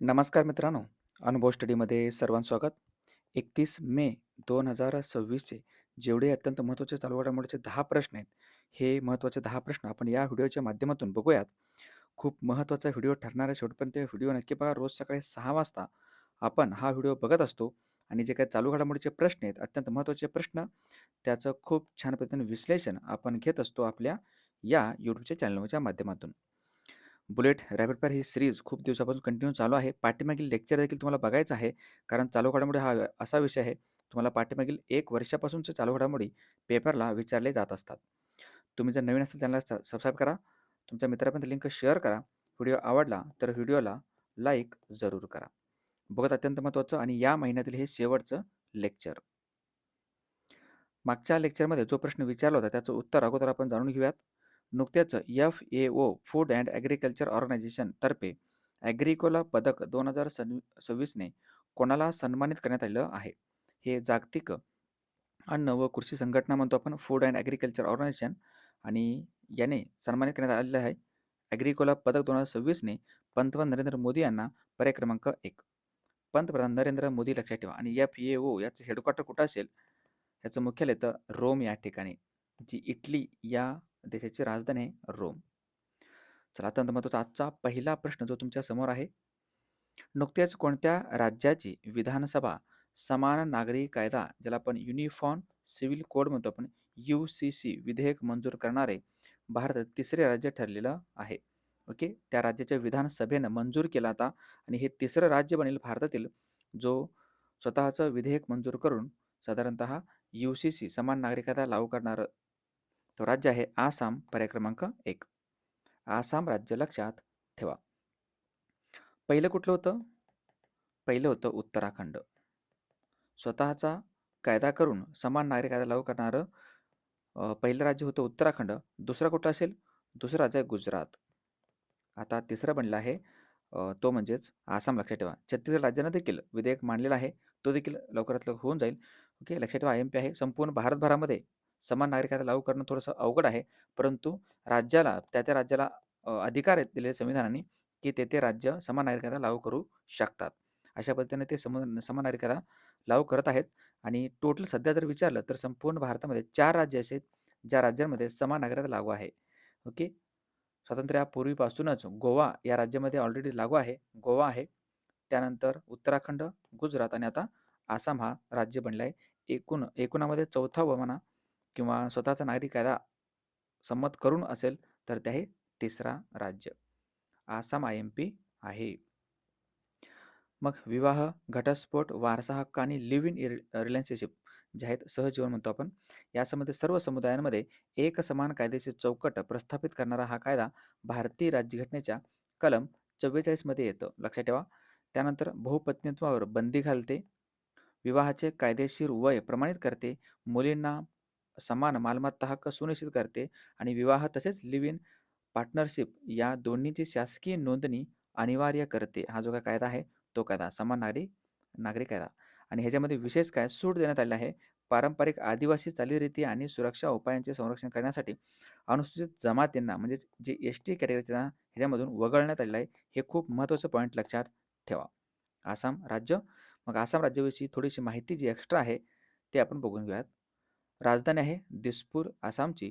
नमस्कार मित्रांनो, अनुभव स्टडीमध्ये सर्वांचं स्वागत. 31 मे 2026चे जेवढे अत्यंत महत्त्वाचे चालू घडामोडीचे 10 प्रश्न आहेत, हे महत्त्वाचे 10 प्रश्न आपण या व्हिडिओच्या माध्यमातून बघूयात. खूप महत्त्वाचा व्हिडिओ ठरणार आहे. शेवटपर्यंत व्हिडिओ नक्की बघा. रोज सकाळी 6 वाजता आपण हा व्हिडिओ बघत असतो आणि जे काही चालू घडामोडीचे प्रश्न आहेत, अत्यंत महत्त्वाचे प्रश्न, त्याचं खूप छान पद्धतीने विश्लेषण आपण घेत असतो आपल्या या यूट्यूबच्या चॅनलच्या माध्यमातून. बुलेट रॅपिड फायर ही सीरीज खूप दिवसापासून कंटिन्यू चालू आहे. पाठीमागील लेक्चर देखील तुम्हाला बघायचं आहे. कारण चालू घडामोडी हा असा विषय आहे, तुम्हाला पाठीमागील 1 वर्षापासूनच्या चालू घडामोडी पेपरला विचारले जात असतात. तुम्ही जर नवीन असाल चॅनलला सबस्क्राईब करा. तुमच्या मित्रांपर्यंत लिंक शेअर करा. व्हिडिओ आवडला तर व्हिडिओला लाईक जरूर करा. बघत अत्यंत महत्त्वाचं आणि या महिन्यातील हे शेवटचं लेक्चर. मागच्या लेक्चरमध्ये जो प्रश्न विचारला होता त्याचं उत्तर अगोदर आपण जाणून घेऊयात. नुकत्याच FAO food and agriculture organization तर्फे ॲग्रिकोला पदक 2026ने कोणाला सन्मानित करण्यात आलेलं आहे? हे जागतिक अन्न व कृषी संघटना म्हणतो आपण, फूड अँड ॲग्रिकल्चर ऑर्गनायझेशन, आणि याने सन्मानित करण्यात आलेलं आहे. ॲग्रिकोला पदक 2026ने पंतप्रधान नरेंद्र मोदी यांना पर्याय क्रमांक 1. पंतप्रधान नरेंद्र मोदी लक्षात ठेवा. आणि FAO याचं हेडक्वार्टर कुठं असेल? याचं मुख्यालय तर रोम या ठिकाणी, जी इटली या देशाची राजधानी आहे रोम. चला, अत्यंत महत्त्वाचा आजचा पहिला प्रश्न जो तुमच्या समोर आहे. नुकत्याच कोणत्या राज्याची विधानसभा समान नागरी कायदा, ज्याला आपण युनिफॉर्म सिव्हिल कोड म्हणतो आपण, UCC विधेयक मंजूर करणारे भारतात तिसरे राज्य ठरलेलं आहे? ओके, त्या राज्याच्या विधानसभेनं मंजूर केला आता आणि हे तिसरं राज्य बनेल भारतातील जो स्वतःचं विधेयक मंजूर करून साधारणतः UCC समान नागरी कायदा लागू करणारं तो राज्य आहे आसाम. पर्याय क्रमांक 1. आसाम राज्य लक्षात ठेवा. पहिलं कुठलं होतं? पहिलं होतं उत्तराखंड. स्वतःचा कायदा करून समान नागरी कायदा लागू करणारं पहिलं राज्य होतं उत्तराखंड. दुसरं कुठं असेल? दुसरं राज्य आहे गुजरात. आता तिसरं बनलं आहे तो म्हणजेच आसाम. लक्षात ठेवा. छत्तीसगड राज्यानं देखील विधेयक मांडलेलं आहे. तो देखील लवकरात लवकर होऊन जाईल. ओके, लक्षात ठेवा. IMP आहे. संपूर्ण भारतभरामध्ये समान नागरी कायदा लागू करणं थोडंसं अवघड आहे. परंतु राज्याला, त्या राज्याला अधिकार आहेत दिलेले संविधानाने, की ते राज्य समान नागरी कायदा लागू करू शकतात. अशा पद्धतीने ते समान नागरी कायदा लागू करत आहेत. आणि टोटल सध्या जर विचारलं तर संपूर्ण भारतामध्ये 4 राज्य असे आहेत, ज्या राज्यांमध्ये समान नागरी कायदा लागू आहे. ओके. स्वातंत्र्यापूर्वीपासूनच गोवा या राज्यामध्ये ऑलरेडी लागू आहे. गोवा आहे. त्यानंतर उत्तराखंड, गुजरात आणि आता आसाम हा राज्य बनला आहे. एकूणामध्ये चौथावं म्हणा किंवा स्वतःचा नागरी कायदा संमत करून असेल तर ते आहे तिसरा राज्य. आसाम IMP आहे. मग विवाह, घटस्फोट, वारसा हक्क आणि लिव्ह इन रिलेशनशिप जे आहेत, सहजीवन म्हणतो आपण, यासंबंधी सर्व समुदायांमध्ये एक समान कायदेशीर चौकट प्रस्थापित करणारा हा कायदा भारतीय राज्यघटनेच्या कलम 44 मध्ये येतं. लक्षात ठेवा. त्यानंतर बहुपत्नीत्वावर बंदी घालते, विवाहाचे कायदेशीर वय प्रमाणित करते, मुलींना समान मालमत्ता हक्क सुनिश्चित करते आणि विवाह तसेच लिव्ह इन पार्टनरशिप या दोन्हीची शासकीय नोंदणी अनिवार्य करते. हा जो काही कायदा आहे तो कायदा समान नागरी कायदा. आणि ह्याच्यामध्ये विशेष काय सूट देण्यात आली आहे? पारंपरिक आदिवासी चालीरीती आणि सुरक्षा उपायांचे संरक्षण करण्यासाठी अनुसूचित जमातींना, म्हणजे जे ST कॅटेगरीच्या, ह्याच्यामधून वगळण्यात आलेलं आहे. हे खूप महत्त्वाचं पॉईंट लक्षात ठेवा. आसाम राज्य. मग आसाम राज्याविषयी थोडीशी माहिती जी एक्स्ट्रा आहे ते आपण बघून घेऊयात. राजधानी आहे दिसपूर आसामची.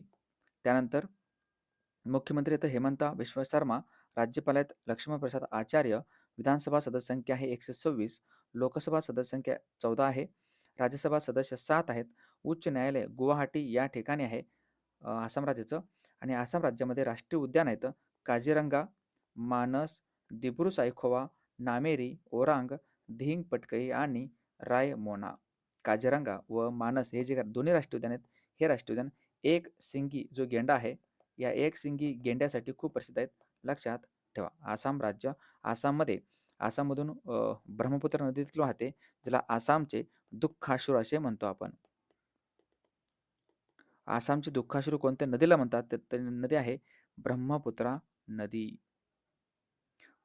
त्यानंतर मुख्यमंत्री आहेत हेमंता बिश्व शर्मा, राज्यपाल आहेत लक्ष्मण प्रसाद आचार्य, विधानसभा सदस्य संख्या आहे 126, लोकसभा सदस्य संख्या 14 आहे, राज्यसभा सदस्य 7 आहेत, उच्च न्यायालय गुवाहाटी या ठिकाणी आहे आसाम राज्याचं. आणि आसाम राज्यामध्ये राष्ट्रीय उद्यान आहेत काझीरंगा, मानस, दिब्रू सायखोवा, नामेरी, ओरांग, धिंग पटकई आणि रायमोना. काझीरंगा व मानस हे जे दोन्ही राष्ट्रीय उद्यान आहेत, हे राष्ट्रीय उद्यान एक सिंगी जो गेंडा आहे, या एक सिंगी गेंड्यासाठी खूप प्रसिद्ध आहेत. लक्षात ठेवा. आसाम राज्य. आसाममध्ये आसाममधून ब्रह्मपुत्र नदी देखील वाहते, ज्याला आसामचे दुःखाश्रू असे म्हणतो आपण. आसामचे दुःखाश्रू कोणत्या नदीला म्हणतात? तर नदी आहे ब्रह्मपुत्रा नदी.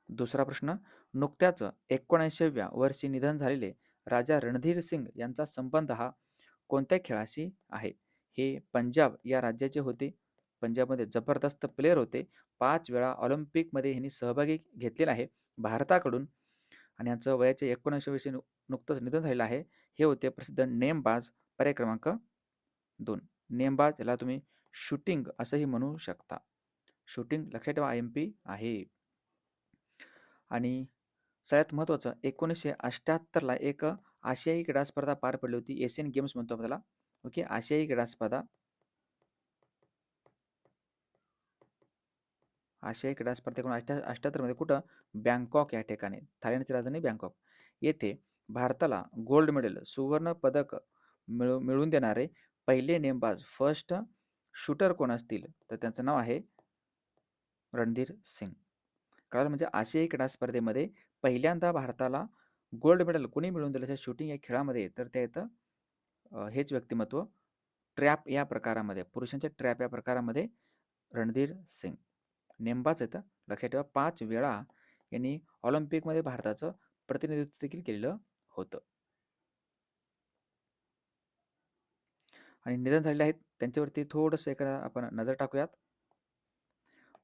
दुसरा प्रश्न. नुकत्याच 79व्या वर्षी निधन झालेले राजा रणधीर सिंग यांचा संबंध हा कोणत्या खेळाशी आहे? हे पंजाब या राज्याचे होते. पंजाबमध्ये जबरदस्त प्लेयर होते. 5 वेळा ऑलिम्पिकमध्ये ह्यांनी सहभागी घेतलेला आहे भारताकडून. आणि यांचं वयाच्या 79 वर्षी नुकतंच निधन झालेलं आहे. हे होते प्रसिद्ध नेमबाज. पर्याय क्रमांक 2. नेमबाज याला तुम्ही शूटिंग असंही म्हणू शकता. शूटिंग लक्षात ठेवा IMP आहे. आणि सगळ्यात महत्त्वाचं 1978ला एक आशियाई क्रीडा स्पर्धा पार पडली होती. एशियन गेम्स म्हणतो आपण त्याला. ओके, आशियाई क्रीडा स्पर्धा. आशियाई क्रीडा स्पर्धा 1978 कुठं? बँकॉक या ठिकाणी. थायलंडची राजधानी बँकॉक. येथे भारताला गोल्ड मेडल सुवर्ण पदक मिळवून देणारे पहिले नेमबाज फर्स्ट शूटर कोण असतील? तर त्यांचं नाव आहे रणधीर सिंग. कळालं? म्हणजे आशियाई क्रीडा स्पर्धेमध्ये पहिल्यांदा भारताला गोल्ड मेडल कोणी मिळवून दिलं असेल शूटिंग या खेळामध्ये? तर ते येतं हेच व्यक्तिमत्व ट्रॅप या प्रकारामध्ये, पुरुषांच्या ट्रॅप या प्रकारामध्ये रणधीर सिंग. नेमबाज येतं. लक्षात ठेवा 5 वेळा यांनी ऑलिम्पिकमध्ये भारताचं प्रतिनिधित्व देखील केलेलं होतं. आणि निधन झालेले आहेत त्यांच्यावरती थोडंसं एक आपण नजर टाकूयात.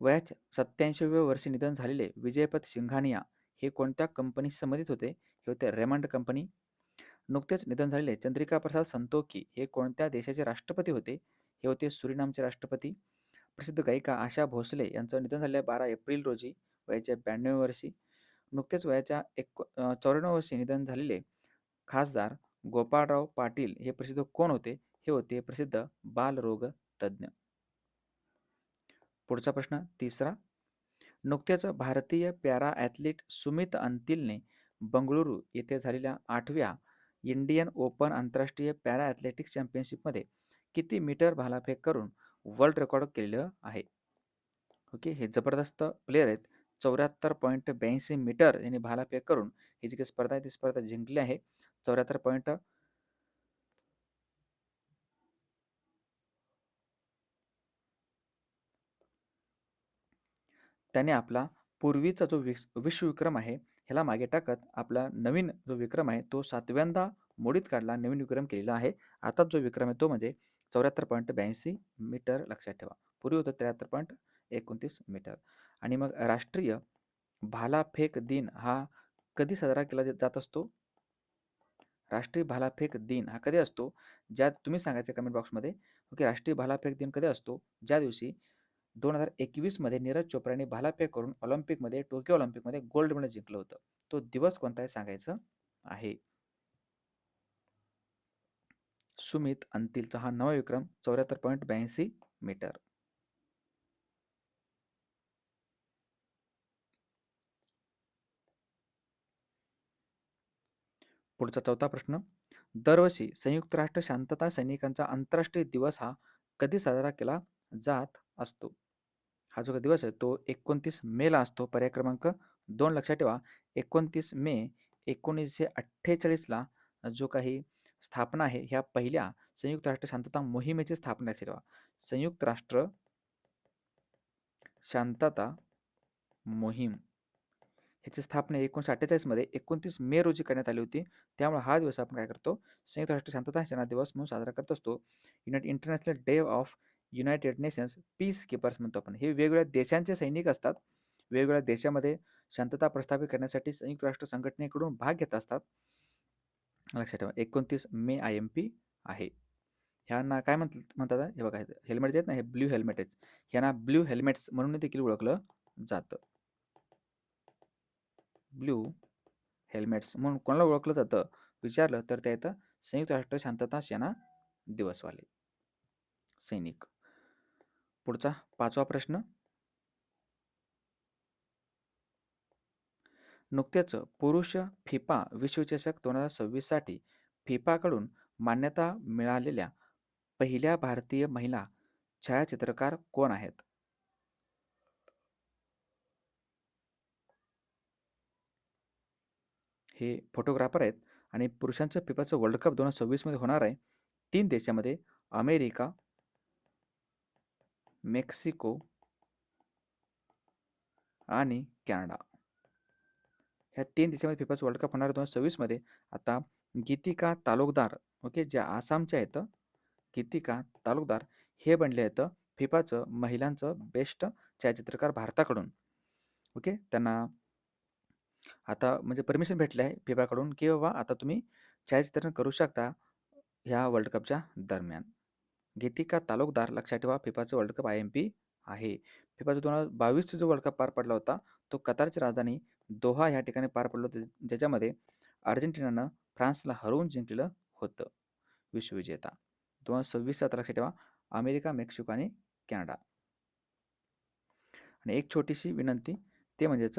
वयाच्या 87व्या वर्षी निधन झालेले विजयपथ सिंघानिया हे कोणत्या कंपनीशी संबंधित होते? हे होते रेमंड कंपनी. नुकतेच निधन झालेले चंद्रिका प्रसाद संतोखी हे कोणत्या देशाचे राष्ट्रपती होते? हे होते सुरिनामचे राष्ट्रपती. प्रसिद्ध गायिका आशा भोसले यांचं निधन झाले 12 एप्रिल रोजी वयाच्या 92 वर्षी. नुकतेच वयाच्या 94 वर्षी निधन झालेले खासदार गोपाळराव पाटील हे प्रसिद्ध कोण होते? हे होते प्रसिद्ध बालरोग तज्ज्ञ. पुढचा प्रश्न तिसरा. नुकत्याच भारतीय पॅरा ॲथलीट सुमित अंतिलने बंगळुरू येथे झालेल्या 8व्या इंडियन ओपन आंतरराष्ट्रीय पॅरा ॲथलेटिक्स चॅम्पियनशिपमध्ये किती मीटर भालाफेक करून वर्ल्ड रेकॉर्ड केलेलं आहे? ओके, हे जबरदस्त प्लेयर आहेत. 74.82 मीटर यांनी भालाफेक करून ही जी काही स्पर्धा आहे ती स्पर्धा जिंकली आहे. 74 पॉईंट त्याने आपला पूर्वीचा जो विश्वविक्रम आहे ह्याला मागे टाकत आपला नवीन जो विक्रम आहे तो 7व्यांदा मोडीत काढला, नवीन विक्रम केलेला आहे. आता जो विक्रम आहे तो म्हणजे 74.82 मीटर. लक्षात ठेवा. पूर्वी होतं 73.29 मीटर. आणि मग राष्ट्रीय भालाफेक दिन हा कधी साजरा केला जात असतो? राष्ट्रीय भालाफेक दिन हा कधी असतो? ज्यात तुम्ही सांगायचं कमेंट बॉक्समध्ये. ओके, राष्ट्रीय भालाफेक दिन कधी असतो? ज्या दिवशी 2021 मध्ये नीरज चोप्राने भालाफेक करून ऑलिम्पिकमध्ये, टोकियो ऑलिम्पिकमध्ये गोल्ड मेडल जिंकलं होतं. तो दिवस कोणता आहे सांगायचं आहे. सुमित अंतिलचा हा नवा विक्रम 74.82 मीटर. पुढचा चौथा प्रश्न. दरवर्षी संयुक्त राष्ट्र शांतता सैनिकांचा आंतरराष्ट्रीय दिवस हा कधी साजरा केला जात असतो? हा जो दिवस आहे तो 29 मेला असतो. पर्याय क्रमांक 2 लक्षात ठेवा. 29 मे 1948ला जो काही स्थापना आहे ह्या पहिल्या संयुक्त राष्ट्र शांतता मोहिमेची स्थापना लक्षात ठेवा. संयुक्त राष्ट्र शांतता मोहीम ह्याची स्थापना 1948 मध्ये 29 मे रोजी करण्यात आली होती. त्यामुळे हा दिवस आपण काय करतो? संयुक्त राष्ट्र शांतता सेना दिवस म्हणून साजरा करत असतो. International day of United nations peace keepers म्हणतो आपण. हे वेगवेगळ्या देशांचे सैनिक असतात. वेगवेगळ्या देशामध्ये शांतता प्रस्थापित करण्यासाठी संयुक्त राष्ट्र संघटनेकडून भाग घेत असतात. लक्षात ठेवा 29 मे IMP आहे. ह्यांना काय म्हणतात? हे बघा हेल्मेट आहेत ना, हे ब्ल्यू हेल्मेट आहेत. ह्यांना ब्ल्यू हेल्मेट्स म्हणून देखील ओळखलं जातं. ब्ल्यू हेल्मेट्स म्हणून कोणाला ओळखलं जातं विचारलं तर ते येतं संयुक्त राष्ट्र शांतता सेना दिवसवाले सैनिक. पुढचा पाचवा प्रश्न. नुकत्याच पुरुष फिफा विश्वचषक 2026 साठी फिफाकडून मान्यता मिळालेल्या पहिल्या भारतीय महिला छायाचित्रकार कोण आहेत? हे फोटोग्राफर आहेत आणि पुरुषांचं फिफाचं वर्ल्ड कप 2026 मध्ये होणार आहे. 3 देशामध्ये अमेरिका, मेक्सिको आणि कॅनडा. ह्या 3 देशामध्ये फिफाचं वर्ल्ड कप होणार आहे 2026 मध्ये. आता गीतिका तालुकदार ओके ज्या आसामच्या आहेत, गीतिका तालुकदार हे बनले आहेत फिफाचं महिलांचं बेस्ट छायाचित्रकार भारताकडून. ओके, त्यांना आता म्हणजे परमिशन भेटली आहे फिफाकडून, की बाबा आता तुम्ही छायाचित्रण करू शकता ह्या वर्ल्ड कपच्या दरम्यान. गीतिका तालुकदार लक्षात ठेवा फिफाचं वर्ल्ड कप IMP आहे. फिफाचा 2022चा जो वर्ल्ड कप पार पडला होता, तो कतारची राजधानी दोहा ह्या ठिकाणी पार पडला होता, ज्याच्यामध्ये अर्जेंटिनानं फ्रान्सला हरवून जिंकलेलं होतं विश्वविजेता. 2026 आता लक्षात ठेवा अमेरिका, मेक्सिको आणि कॅनडा. आणि एक छोटीशी विनंती ते म्हणजेच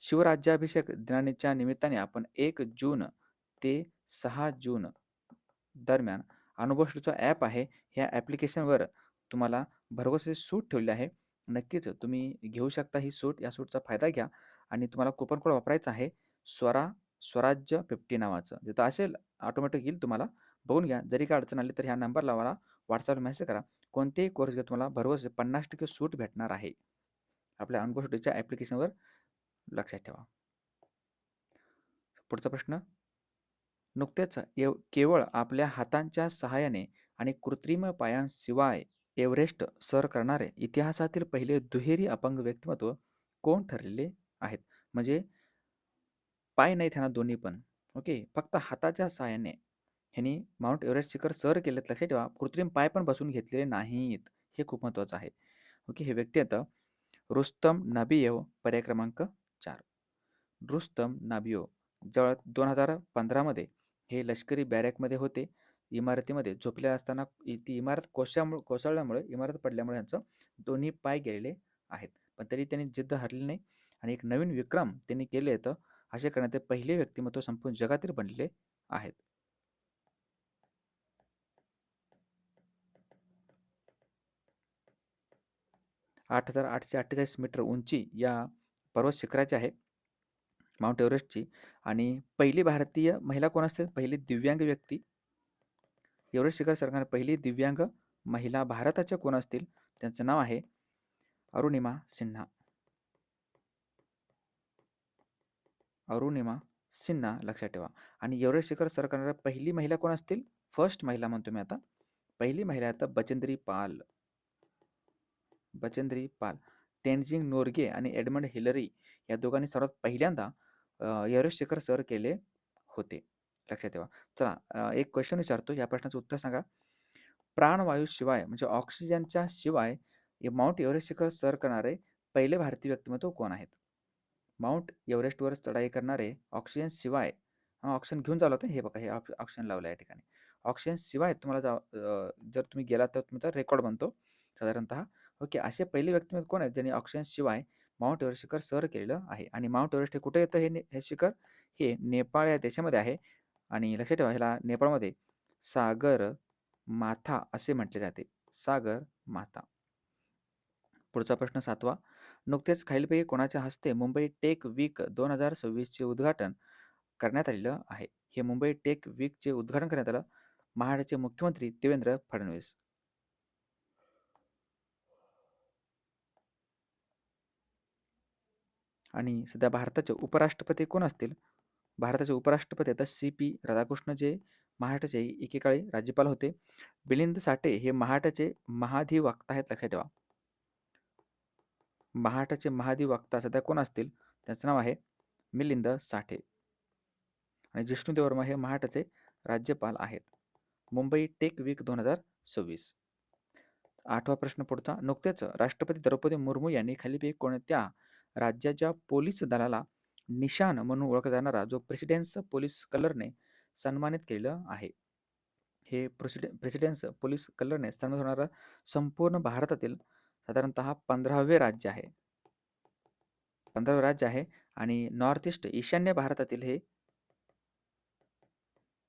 शिवराज्याभिषेक दिनाच्या निमित्ताने आपण 1 जून ते 6 जून दरम्यान अनुभवस्तूचा ॲप आहे. ह्या ॲप्लिकेशनवर तुम्हाला भरघोस अशी सूट ठेवली आहे. नक्कीच तुम्ही घेऊ शकता ही सूट. या सूटचा फायदा घ्या आणि तुम्हाला कुपन कोड वापरायचा आहे स्वराज्य 50 नावाचं. जिथं असेल ऑटोमॅटिक येईल तुम्हाला. बघून घ्या. जरी काय अडचण आली तर ह्या नंबरला मला WhatsAppला मेसेज करा. कोणतेही कोर्स घ्या तुम्हाला भरघोस 50% सूट भेटणार आहे. आपल्या अनुभवस्तूच्या ॲप्लिकेशनवर लक्षात ठेवा. पुढचा प्रश्न. नुकतेच केवळ आपल्या हातांच्या सहाय्याने आणि कृत्रिम पायांशिवाय एव्हरेस्ट सर करणारे इतिहासातील पहिले दुहेरी अपंग व्यक्तिमत्व कोण ठरलेले आहेत? म्हणजे पाय नाहीत ह्यांना दोन्ही पण. ओके. फक्त हाताच्या सहाय्याने ह्यांनी माउंट एव्हरेस्ट शिखर सर केलेत. लक्षात ठेवा. कृत्रिम पाय पण बसवून घेतलेले नाहीत. हे खूप महत्त्वाचं आहे. ओके. हे व्यक्ती आहेत रुस्तम नाबियेव, पर्याय क्रमांक 4. रुस्तम नाबियोव जेव्हा 2015मध्ये हे लष्करी बॅरेकमध्ये होते. इमारतीमध्ये झोपलेले असताना ती इमारत कोसळल्यामुळे इमारत पडल्यामुळे यांचं दोन्ही पाय गेलेले आहेत. पण तरी त्यांनी जिद्द हरली नाही आणि एक नवीन विक्रम त्यांनी केले आहेत. असे करण्यात ते पहिले व्यक्तिमत्व संपूर्ण जगातील बनलेले आहेत. आठ 8,848 मीटर उंची या पर्वत शिखराची आहे माउंट एव्हरेस्टची. आणि पहिली भारतीय महिला कोण असते? पहिली दिव्यांग व्यक्ती एव्हरेस्ट शिखर सर करणारी पहिली दिव्यांग महिला भारताच्या कोण असतील? त्यांचं नाव आहे अरुणिमा सिन्हा. अरुणिमा सिन्हा लक्षात ठेवा. आणि एव्हरेस्ट शिखर सर करणाऱ्या पहिली महिला कोण असतील? फर्स्ट महिला म्हणतो मी आता. पहिली महिला आता बचेंद्री पाल. बचेंद्री पाल. तेनजिंग नोर्गे आणि एडमंड हिलरी या दोघांनी सर्वात पहिल्यांदा एव्हरेस्ट शिखर सर केले होते. लक्षात ठेवा. चला एक क्वेश्चन विचारतो. या प्रश्नाचं उत्तर सांगा. प्राणवायूशिवाय म्हणजे ऑक्सिजनच्या शिवाय माउंट एव्हरेस्ट शिखर सर करणारे पहिले भारतीय व्यक्तिमत्व कोण आहेत? माउंट एव्हरेस्टवर चढाई करणारे ऑक्सिजन शिवाय ऑक्सिजन घेऊन चालू होतं. हे बघा हे ऑक्सिजन लावलं या ठिकाणी. ऑक्सिजन शिवाय तुम्हाला जर तुम्ही गेलात तर तुमचा रेकॉर्ड बनतो साधारणतः. ओके. असे पहिले व्यक्तिमत्व कोण आहेत ज्यांनी ऑक्सिजन शिवाय माउंट एव्हरेस्ट शिखर सर केलेलं आहे? आणि माउंट एव्हरेस्ट हे कुठे येतं? हे शिखर हे नेपाळ या देशामध्ये आहे. आणि लक्षात ठेवा ह्याला नेपाळमध्ये सागर माथा असे म्हटले जाते. सागर माथा. पुढचा प्रश्न 7वा. नुकतेच खालीलपैकी कोणाच्या हस्ते मुंबई टेक वीक 2026चे उद्घाटन करण्यात आलेलं आहे? हे मुंबई टेक वीकचे उद्घाटन करण्यात आलं महाराष्ट्राचे मुख्यमंत्री देवेंद्र फडणवीस. आणि सध्या भारताचे उपराष्ट्रपती कोण असतील? भारताचे उपराष्ट्रपती आता CP राधाकृष्ण जे महाराष्ट्राचे एकेकाळी राज्यपाल होते. मिलिंद साठे हे महाराष्ट्राचे महाधिवक्ता आहेत. लक्षात ठेवा. महाराष्ट्राचे महाधिवक्ता सध्या कोण असतील? त्यांचं नाव आहे मिलिंद साठे. आणि जिष्णू देववर्मा हे महाराष्ट्राचे राज्यपाल आहेत. Mumbai take weak 2026. 8वा प्रश्न पुढचा. नुकतेच राष्ट्रपती द्रौपदी मुर्मू यांनी खालीलपैकी कोणत्या राज्याच्या पोलीस दलाला निशान म्हणून ओळखला जाणारा जो प्रेसिडेन्स पोलीस कलरने सन्मानित केलेलं आहे? हे प्रेसिडेन्स पोलीस कलरने सन्मानित होणारं संपूर्ण भारतातील साधारणतः 15वे राज्य आहे. 15वे राज्य आहे. आणि नॉर्थ ईस्ट ईशान्य भारतातील हे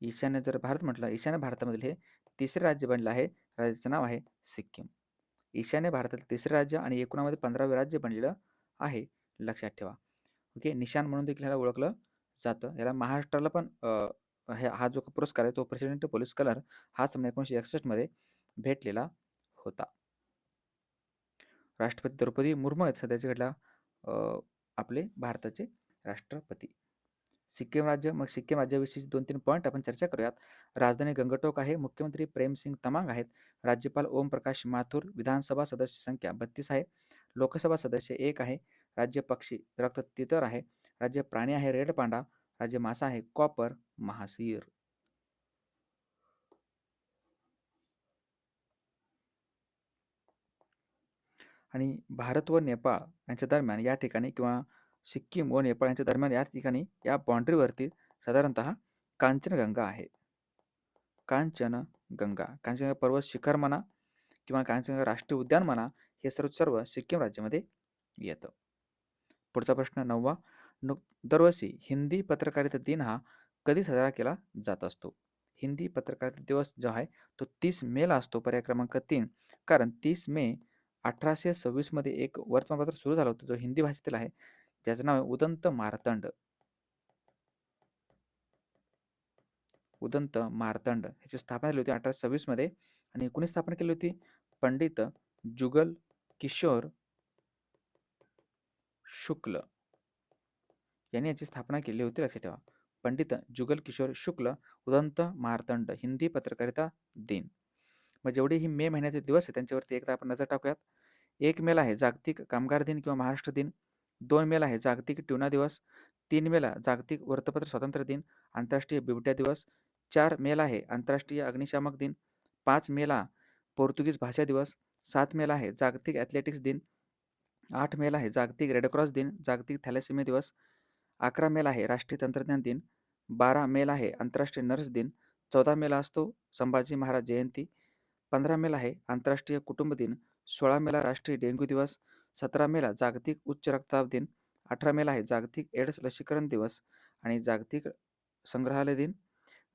ईशान्य जर भारत म्हटलं ईशान्य भारतामधील हे तिसरे राज्य बनलं आहे. राज्याचं नाव आहे सिक्कीम. ईशान्य भारतातील तिसरे राज्य आणि एकूणामध्ये 15वे राज्य बनलेलं आहे. लक्षात ठेवा. ओके. निशान म्हणून देखील ह्याला ओळखलं जातं. याला महाराष्ट्राला पण हा जो पुरस्कार आहे तो प्रेसिडेंट पोलीस कलर हाच 1961मध्ये भेटलेला होता. राष्ट्रपती द्रौपदी मुर्मू आहेत सध्याचे घडला आपले भारताचे राष्ट्रपती. सिक्कीम राज्य. मग सिक्कीम राज्याविषयी 2-3 पॉईंट आपण चर्चा करूयात. राजधानी गंगटोक आहे. मुख्यमंत्री प्रेमसिंग तमांग आहेत. राज्यपाल ओमप्रकाश माथुर. विधानसभा सदस्य संख्या 32 आहे. लोकसभा सदस्य 1 आहे. राज्य पक्षी रक्त तितर आहे. राज्य प्राणी आहे रेड पांडा. राज्य मासा आहे कॉपर महासीर. आणि भारत व नेपाळ यांच्या दरम्यान या ठिकाणी किंवा सिक्कीम व नेपाळ यांच्या दरम्यान या ठिकाणी या बाउंड्रीवरती साधारणतः कांचनगंगा आहे. कांचनगंगा पर्वत शिखर म्हणा किंवा कांचनगंगा राष्ट्रीय उद्यान म्हणा, हे सर्व सिक्कीम राज्यामध्ये येतं. पुढचा प्रश्न 9वा. दरवर्षी हिंदी पत्रकारिता दिन हा कधी साजरा केला जात असतो? हिंदी पत्रकारिता दिवस जो आहे तो 30 मेला असतो, पर्याय क्रमांक 3. कारण 30 मे 1826 मध्ये एक वर्तमानपत्र सुरू झालं होतं जो हिंदी भाषेतील आहे, ज्याचं नाव आहे उदंत मार्तंड. उदंत मार्तंड ह्याची स्थापना झाली होती 1826 मध्ये. आणि कुणी स्थापना केली होती? पंडित जुगल किशोर शुक्ल यांनी याची स्थापना केली होती, लक्षात ठेवा. पंडित जुगल किशोर शुक्ल उदंत मार्तंड हिंदी पत्रकारिता दिन. मग जेवढे ही मे महिन्याचे दिवस आहे त्यांच्यावरती एकदा आपण नजर टाकूयात. 1 मेला आहे जागतिक कामगार दिन किंवा महाराष्ट्र दिन. 2 मेला आहे जागतिक ट्युना दिवस. 3 मेला जागतिक वृत्तपत्र स्वातंत्र्य दिन, आंतरराष्ट्रीय बिबट्या दिवस. 4 मेला आहे आंतरराष्ट्रीय अग्निशामक दिन. 5 मेला पोर्तुगीज भाषा दिवस. 7 मेला आहे जागतिक ॲथलेटिक्स दिन. 8 मेला आहे जागतिक रेडक्रॉस दिन, जागतिक थॅलेसेमिया दिवस. 11 मेला आहे राष्ट्रीय तंत्रज्ञान दिन. 12 मेला आहे आंतरराष्ट्रीय नर्स दिन. 14 मेला असतो संभाजी महाराज जयंती. 15 मेला आहे आंतरराष्ट्रीय कुटुंब दिन. 16 मेला राष्ट्रीय डेंग्यू दिवस. 17 मेला जागतिक उच्च रक्तदाब दिन. 18 मेला आहे जागतिक एड्स लसीकरण दिवस आणि जागतिक संग्रहालय दिन.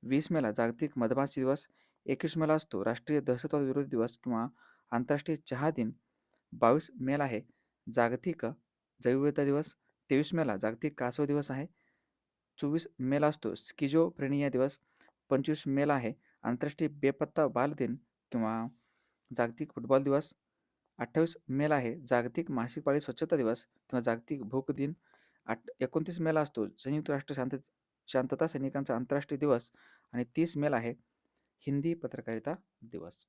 20 मेला जागतिक मधमाशी दिवस. 21 मेला असतो राष्ट्रीय दहशतवाद विरोधी दिवस किंवा आंतरराष्ट्रीय चहा दिन. 22 मेला आहे जागतिक जैवविविधता दिवस. 23 मेला जागतिक कासव दिवस आहे. 24 मेला असतो स्किझोफ्रेनिया दिवस. 25 मेला आहे आंतरराष्ट्रीय बेपत्ता बाल दिन किंवा जागतिक फुटबॉल दिवस. 28 मेला आहे जागतिक मासिक पाळी स्वच्छता दिवस किंवा जागतिक भूक दिन. 29 मेला असतो संयुक्त राष्ट्र शांतता सैनिकांचा आंतरराष्ट्रीय दिवस आणि 30 मेला आहे हिंदी पत्रकारिता दिवस.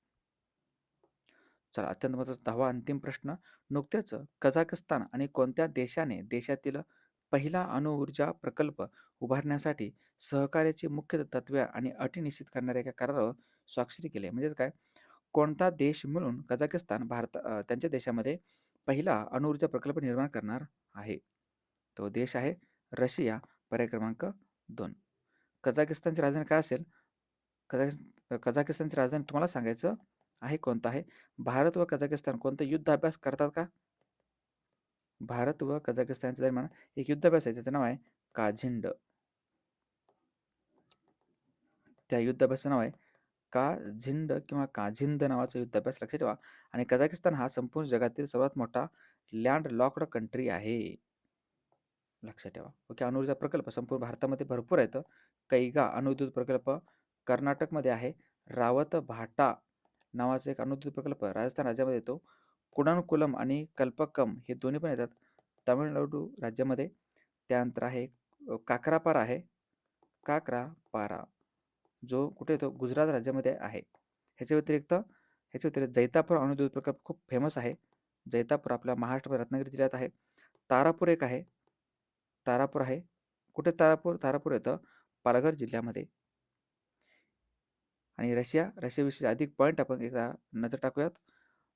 चला, अत्यंत महत्त्वाचा 10वा अंतिम प्रश्न. नुकत्याच कझाकस्तान आणि कोणत्या देशाने देशातील पहिला अणुऊर्जा प्रकल्प उभारण्यासाठी सहकार्याची मुख्य तत्त्वे आणि अटी निश्चित करणाऱ्या एका करारावर स्वाक्षरी केली आहे? म्हणजेच काय, कोणता देश मिळून कझाकिस्तान त्यांच्या देशामध्ये पहिला अणुऊर्जा प्रकल्प निर्माण करणार आहे? तो देश आहे रशिया, पर्याय क्रमांक 2. कझाकिस्तानची राजधानी काय असेल? कझाकिस्तानची राजधानी तुम्हाला सांगायचं आहे कोणतं आहे. भारत व कझाकिस्तान कोणता युद्ध अभ्यास करतात का? भारत व कझाकिस्तानच्या दरम्यान एक युद्धाभ्यास आहे, त्याचं नाव आहे काझिंड. त्या युद्धाभ्यासाचं नाव आहे काझिंड किंवा काझिंद नावाचा युद्धाभ्यास, लक्षात ठेवा. आणि कझाकिस्तान हा संपूर्ण जगातील सर्वात मोठा लँड लॉक्ड कंट्री आहे, लक्षात ठेवा. ओके. अणुऊर्जा प्रकल्प संपूर्ण भारतामध्ये भरपूर आहेत. कैगा अणुविद्युत प्रकल्प कर्नाटकमध्ये आहे. रावत भाटा नावाचा एक अणुविद्युत प्रकल्प राजस्थान राज्यामध्ये येतो. कुडानकुलम आणि कल्पक्कम हे दोन्ही पण येतात तामिळनाडू राज्यामध्ये. त्यानंतर आहे काक्रापारा आहे. काक्रापारा जो कुठे येतो? गुजरात राज्यामध्ये आहे. ह्याच्या व्यतिरिक्त जैतापूर अणुविद्युत प्रकल्प खूप फेमस आहे. जैतापूर आपल्या महाराष्ट्रामध्ये रत्नागिरी जिल्ह्यात आहे. तारापूर एक आहे. तारापूर आहे. कुठे तारापूर? तारापूर येतं पालघर जिल्ह्यामध्ये. आणि रशियाविषयी अधिक पॉईंट आपण एकदा नजर टाकूयात.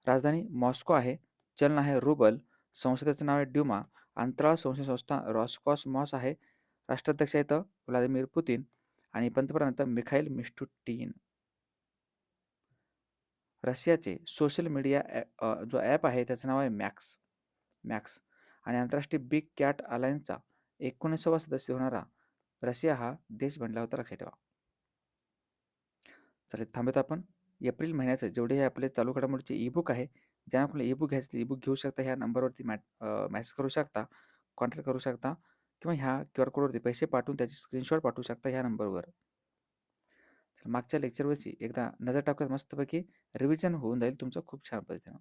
राजधानी मॉस्को आहे. चलन आहे रुबल. संसदेचं नाव आहे ड्युमा. अंतराळ संशोधन संस्था रॉसकॉसमॉस आहे. राष्ट्राध्यक्ष आहेत व्लादिमीर पुतीन आणि पंतप्रधान आहेत मिखाईल मिस्टुटीन. रशियाचे सोशल मीडिया जो ॲप आहे त्याचं नाव आहे मॅक्स. आणि आंतरराष्ट्रीय बिग कॅट अलायन्सचा 19वा सदस्य होणारा रशिया हा देश बनला होता, लक्षात ठेवा. चालेल, थांबत आपण. एप्रिल महिन्याचं जेवढे हे आपले चालू घडामोडीचे ईबुक आहे, ज्यांना कोणी ईबुक घ्यायचं ईबुक घेऊ शकता. ह्या नंबरवरती मॅसेज करू शकता, कॉन्टॅक्ट करू शकता किंवा ह्या QR कोडवरती पैसे पाठवून त्याची स्क्रीनशॉट पाठवू शकता ह्या नंबरवर. मागच्या लेक्चरवरची एकदा नजर टाकूयात, मस्तपैकी रिव्हिजन होऊन जाईल तुमचं खूप छान पद्धतीनं.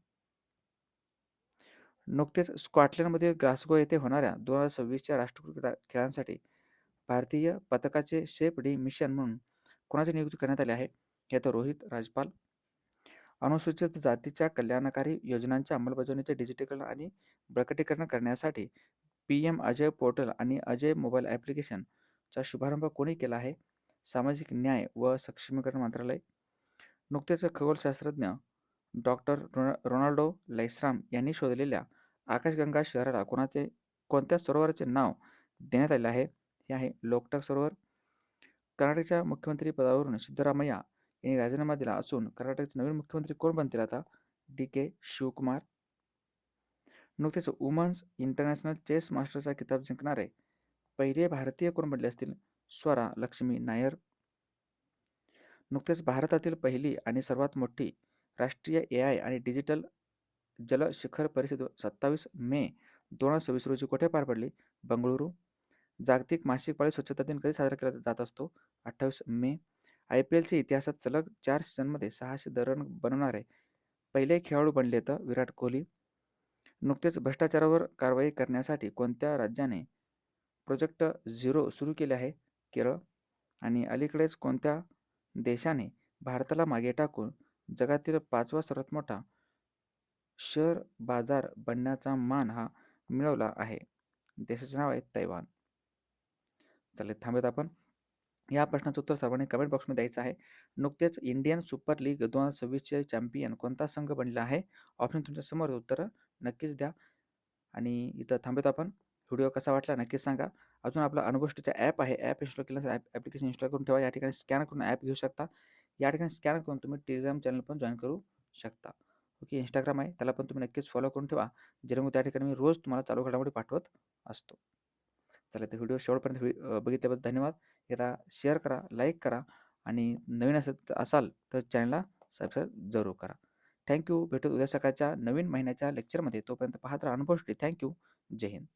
नुकतेच स्कॉटलंडमधील ग्लासगो येथे होणाऱ्या 2026च्या राष्ट्रकुल खेळांसाठी भारतीय पथकाचे शेफ डी मिशन म्हणून कोणाची नियुक्ती करण्यात आली आहे? हे तर रोहित राजपाल. अनुसूचित जातीच्या कल्याणकारी योजनांच्या अंमलबजावणीचे डिजिटलीकरण आणि बळकटीकरण करण्यासाठी PM अजय पोर्टल आणि अजय मोबाईल ॲप्लिकेशनचा शुभारंभ कोणी केला आहे? सामाजिक न्याय व सक्षमीकरण मंत्रालय. नुकतेच खगोलशास्त्रज्ञ डॉक्टर रोनाल्डो लैस्राम यांनी शोधलेल्या आकाशगंगा शहराला कोणत्या सरोवराचे नाव देण्यात आले आहे? हे आहे लोकटाक सरोवर. कर्नाटकच्या मुख्यमंत्री पदावरून सिद्धरामय्या यांनी राजीनामा दिला असून कर्नाटकचे नवीन मुख्यमंत्री कोण बनतील आता? DK शिवकुमार. नुकतेच वुमन्स इंटरनॅशनल चेस मास्टरचा किताब जिंकणारे पहिले भारतीय कोण बनले असतील? स्वरा लक्ष्मी नायर. नुकतेच भारतातील पहिली आणि सर्वात मोठी राष्ट्रीय AI आणि डिजिटल जल शिखर परिषद 27 मे 2026 रोजी कुठे पार पडली? बंगळुरू. जागतिक मासिक पाळी स्वच्छता दिन कधी साजरा केला जात असतो? 28 मे. IPLच्या इतिहासात सलग 4 सीझनमध्ये 600 रन बनवणारे पहिले खेळाडू बनले तर विराट कोहली. नुकतेच भ्रष्टाचारावर कारवाई करण्यासाठी कोणत्या राज्याने प्रोजेक्ट झिरो सुरू केले आहे? केरळ. आणि अलीकडेच कोणत्या देशाने भारताला मागे टाकून जगातील 5वा सर्वात मोठा शेअर बाजार बनण्याचा मान हा मिळवला आहे? देशाचे नाव आहे तैवान. चालेल, थांबूयात आपण. या प्रश्नाचं उत्तर सर्वांनी कमेंट बॉक्समध्ये द्यायचं आहे. नुकतेच इंडियन सुपर लीग 2026चे चॅम्पियन कोणता संघ बनला आहे? ऑप्शन तुमच्या समोर आहे, उत्तरं नक्कीच द्या. आणि इथं थांबूयात आपण. व्हिडिओ कसा वाटला नक्कीच सांगा. अजून आपला अनुभूष्टीचा ॲप आहे, ॲप इन्स्टॉल केलं ॲप्लिकेशन इन्स्टॉल करून ठेवा. या ठिकाणी स्कॅन करून ॲप घेऊ शकता. या ठिकाणी स्कॅन करून तुम्ही टेलिग्राम चॅनल पण जॉईन करू शकता. ओके, इंस्टाग्राम आहे, त्याला पण तुम्ही नक्कीच फॉलो करून ठेवा, जेणेकरून त्या ठिकाणी मी रोज तुम्हाला चालू घडामोडी पाठवत असतो. चला, तर व्हिडिओ शेवटपर्यंत बघितल्याबद्दल धन्यवाद. याला शेअर करा, लाईक करा आणि नवीन असाल तर चॅनलला सबस्क्राईब जरूर करा. थँक्यू. भेटू उद्या सकाळच्या नवीन महिन्याच्या लेक्चरमध्ये. तोपर्यंत पाहत राहा अनुभवश्री. थँक्यू. जय हिंद.